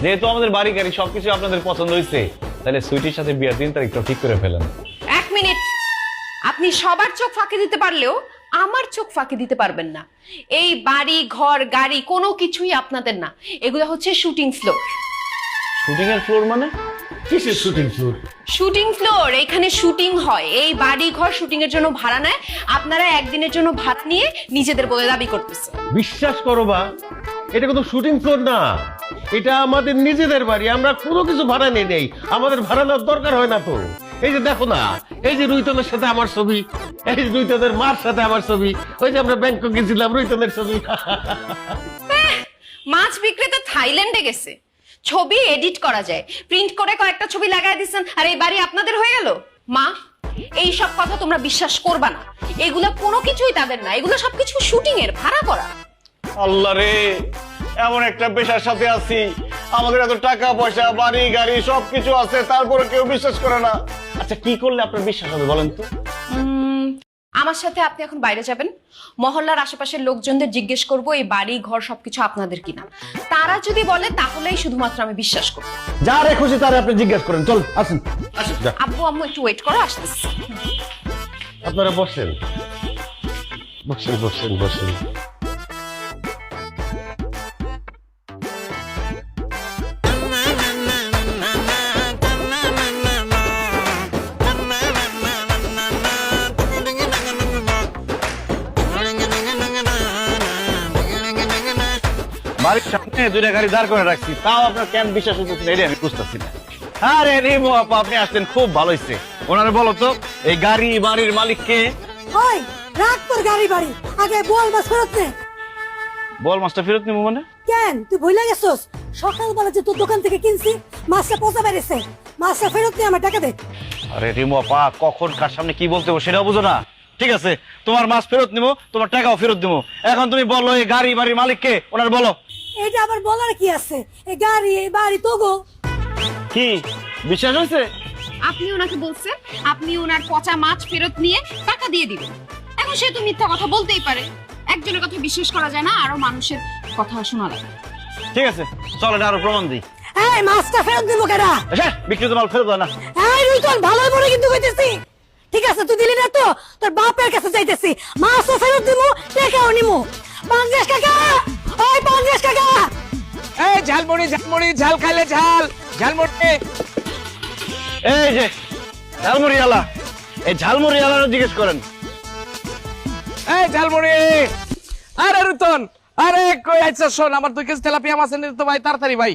যেহেতু আমাদের বাড়ি গাড়ি সবকিছু আপনাদের পছন্দ হয়েছে, তাহলে সুইটির সাথে বিয়ের দিন তারিখটা ঠিক করে ফেলেন। এক মিনিট, আপনি সবার চোখ ফাঁকি দিতে পারলেও আমার চোখ ফাঁকি দিতে পারবেন না। এই বাড়ি ঘর গাড়ি কোনো কিছুই আপনাদের না, এগুলো হচ্ছে শুটিং ফ্লোর। শুটিং এর ফ্লোর মানে? কিসের শুটিং ফ্লোর? শুটিং ফ্লোর, এখানে শুটিং হয়। এই বাড়ি ঘর শুটিং এর জন্য ভাড়া নেয়, আপনারা একদিনের জন্য ভাড়া নিয়ে নিজেদের বলে দাবি করতেছে। বিশ্বাস করো বা, এটা কোনো শুটিং ফ্লোর না, এটা আমাদের নিজেদের বাড়ি। আমরা কোনো কিছু ভাড়া নেই নেই, আমাদের ভাড়া নেওয়ার দরকার হয় না তো। এই যে দেখো না, এই যে রুইতনের সাথে আমার ছবি, এই যে রুইতনের মার সাথে আমার ছবি, ওই যে আমরা ব্যাংকক গেছিলাম রুইতনের ছবি। মাছ বিক্রেতা থাইল্যান্ডে গেছে, ছবি এডিট করা যায়, প্রিন্ট করে কয়েকটা ছবি লাগাই দিচ্ছেন, আর এই বাড়ি আপনাদের হয়ে গেল। মা, এই সব কথা তোমরা বিশ্বাস করবা না, এগুলো কোনো কিছুই তাদের না, এগুলো সবকিছু শুটিং এর ভাড়া করা। আল্লাহ রে, এমন একটা পেশার সাথে আছি, আমাদের এত টাকা পয়সা বাড়ি গাড়ি সবকিছু আছে, তারপরে কেউ বিশ্বাস করে না। আচ্ছা, কি করলে আপনার বিশ্বাস হবে বলেন তো? আমার সাথে আপনি এখন বাইরে যাবেন, মহল্লার আশেপাশের লোকজনদের জিজ্ঞেস করব এই বাড়ি ঘর সবকিছু আপনাদের কিনা। তারা যদি বলে তাহলেই শুধুমাত্র আমি বিশ্বাস করব। যারে খুশি তারে আপনি জিজ্ঞেস করেন। চল আসুন। আব্বু আম্মু একটু ওয়েট করো, আসতেছি। আপনারা বসেন বসেন বসেন বসেন। বাড়ির সামনে দুইটা গাড়ি দাঁড় করে রাখছি, তাও আপনার কেন বিশ্বাস হচ্ছে না, এটা আমি বুঝতেছি না। আরে রিমু আপা, আপনি আসছেন, খুব ভালো হয়েছে। ওনারে বলো তো এই গাড়ি বাড়ির মালিক কে? ওই রাখ তোর গাড়ি বাড়ি, আগে বল মাছ ফেরত নে। বল মাছটা ফেরত নিবো মানে? কেন তুই ভুলে গেছস সকালবেলা যে তোর দোকান থেকে কিনছি মাছটা পচা বেরিয়েছে, মাছটা ফেরত নিয়ে আমার টাকা দে। আরে রিমু আপা, কখন কার সামনে কি বলতে হবে সেটাও বুঝো না? ঠিক আছে, তোমার মাছ ফেরত নিবো, তোমার টাকাও ফেরত দিবো। এখন তুমি বলো এই গাড়ি বাড়ির মালিক কে, ওনার বলো। এটা আবার বলার কি আছে? এই গাড়ি এই বাড়ি তো গো। কি বিশ্বাস হয়েছে? আপনি ওনাকে বলছেন আপনি ওনার পচা মাছ ফেরত নিয়ে টাকা দিয়ে দিবেন। এখন সে তো মিথ্যা কথা বলতেই পারে, একজনের কথা বিশ্বাস করা যায় না, আরো মানুষের কথা শোনা লাগে। ঠিক আছে, চল এটা আরো প্রমাণ দিই। এই মাছটা ফেরত দিব কেডা? বিক্রিত মাল ফেরত দাও না। এই রুই তোর ভালোই মনে কিন্তু কইতেছি। ঠিক আছে তুই দিলি না তো, তোর বাপের কাছে যাইতেছি, মাছও ফেরত দিব, টাকাও নিমু। পাঙ্গেশ কাকা, ওই পাঙ্গেশ কাকা। এই ঝালমুড়ি ঝালমুড়ি, ঝাল খাইলে ঝাল ঝালমুড়ি। এই যে ঝালমুড়ি আলা, এই ঝালমুড়ি আলার জিজ্ঞেস করেন। এই ঝালমুড়ি। আরে রুতন, আরে কই আইছা? শোন, আমার 2 কেজি তেলাপিয়া মাছ এনে দিতে ভাই, তাড়াতাড়ি ভাই।